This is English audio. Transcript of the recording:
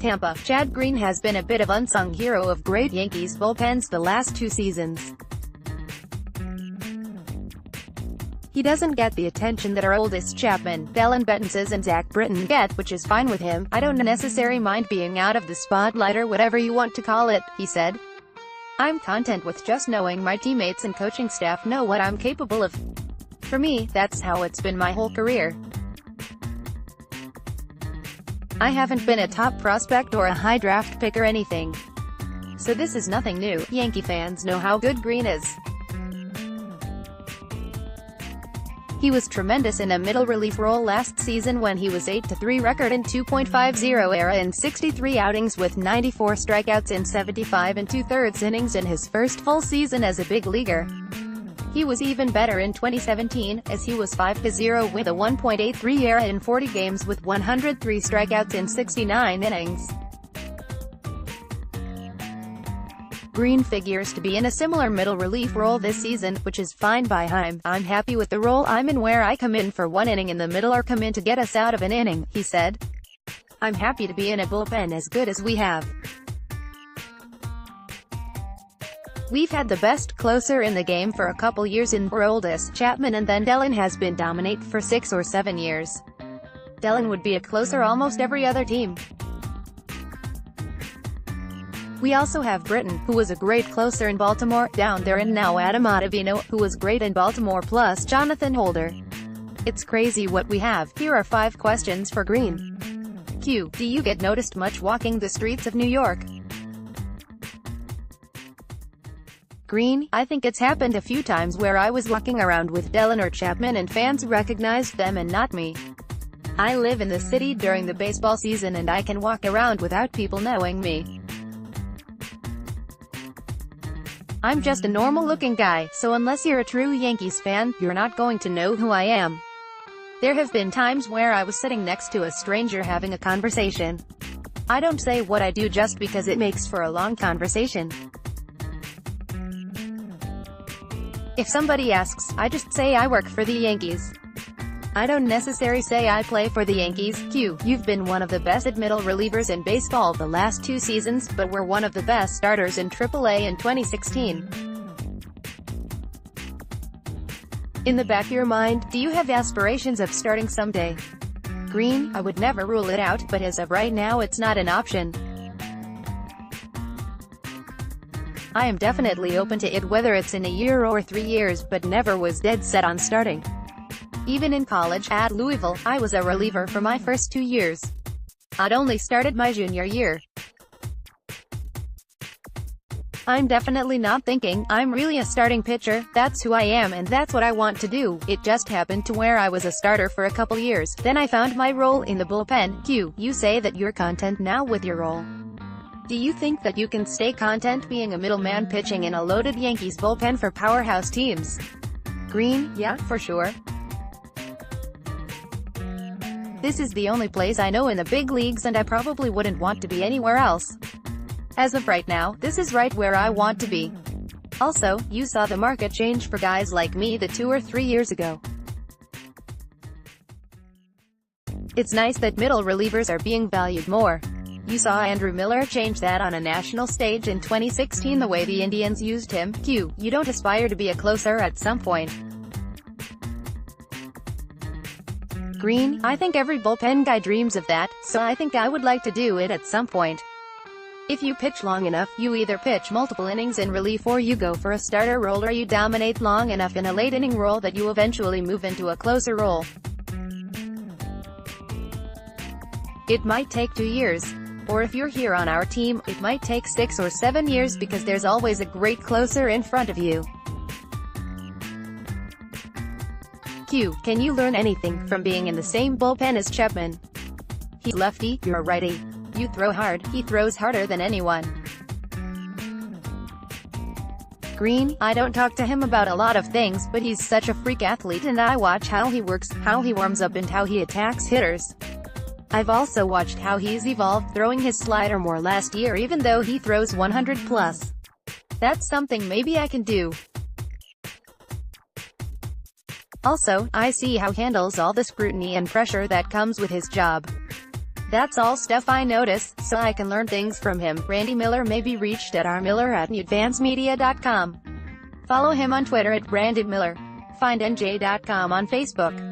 Tampa. Chad Green has been a bit of unsung hero of great Yankees bullpens the last 2 seasons. He doesn't get the attention that Aroldis Chapman, Dellin, Betances and Zack Britton get, which is fine with him. "I don't necessarily mind being out of the spotlight or whatever you want to call it," he said. "I'm content with just knowing my teammates and coaching staff know what I'm capable of. For me, that's how it's been my whole career. I haven't been a top prospect or a high draft pick or anything. So this is nothing new. Yankee fans know how good Green is. He was tremendous in a middle relief role last season when he was 8-3 record in 2.50 ERA in 63 outings with 94 strikeouts in 75 2/3 innings in his first full season as a big leaguer. He was even better in 2017, as he was 5-0 with a 1.83 ERA in 40 games with 103 strikeouts in 69 innings. Green figures to be in a similar middle relief role this season, which is fine by him. "I'm happy with the role I'm in where I come in for one inning in the middle or come in to get us out of an inning," he said. "I'm happy to be in a bullpen as good as we have. We've had the best closer in the game for a couple years in Aroldis Chapman, and then Dellin has been dominant for 6 or 7 years. Dellin would be a closer almost every other team. We also have Britton, who was a great closer in Baltimore, down there, and now Adam Ottavino, who was great in Baltimore, plus Jonathan Holder. It's crazy what we have." Here are 5 questions for Green. Q. Do you get noticed much walking the streets of New York? Green: I think it's happened a few times where I was walking around with Dellin or Chapman and fans recognized them and not me. I live in the city during the baseball season and I can walk around without people knowing me. I'm just a normal-looking guy, so unless you're a true Yankees fan, you're not going to know who I am. There have been times where I was sitting next to a stranger having a conversation. I don't say what I do just because it makes for a long conversation. If somebody asks, I just say I work for the Yankees. I don't necessarily say I play for the Yankees. Q. You've been one of the best middle relievers in baseball the last 2 seasons, but were one of the best starters in AAA in 2016. In the back of your mind, do you have aspirations of starting someday? Green: I would never rule it out, but as of right now it's not an option. I am definitely open to it whether it's in a year or 3 years, but never was dead set on starting. Even in college, at Louisville, I was a reliever for my first 2 years. I'd only started my junior year. I'm definitely not thinking, I'm really a starting pitcher. That's who I am and that's what I want to do. It just happened to where I was a starter for a couple years, then I found my role in the bullpen. Q. You say that you're content now with your role. Do you think that you can stay content being a middleman pitching in a loaded Yankees bullpen for powerhouse teams? Green: Yeah, for sure. This is the only place I know in the big leagues and I probably wouldn't want to be anywhere else. As of right now, this is right where I want to be. Also, you saw the market change for guys like me the 2 or 3 years ago. It's nice that middle relievers are being valued more. You saw Andrew Miller change that on a national stage in 2016 the way the Indians used him. Q. You don't aspire to be a closer at some point? Green: I think every bullpen guy dreams of that, so I think I would like to do it at some point. If you pitch long enough, you either pitch multiple innings in relief or you go for a starter role or you dominate long enough in a late inning role that you eventually move into a closer role. It might take 2 years. Or if you're here on our team, it might take 6 or 7 years because there's always a great closer in front of you. Q. Can you learn anything from being in the same bullpen as Chapman? He's lefty, you're a righty. You throw hard, he throws harder than anyone. Green: I don't talk to him about a lot of things, but he's such a freak athlete and I watch how he works, how he warms up and how he attacks hitters. I've also watched how he's evolved, throwing his slider more last year even though he throws 100 plus. That's something maybe I can do. Also, I see how he handles all the scrutiny and pressure that comes with his job. That's all stuff I notice, so I can learn things from him. Randy Miller may be reached at rmiller@newadvancemedia.com. Follow him on Twitter at @BrandonMiller. Find NJ.com on Facebook.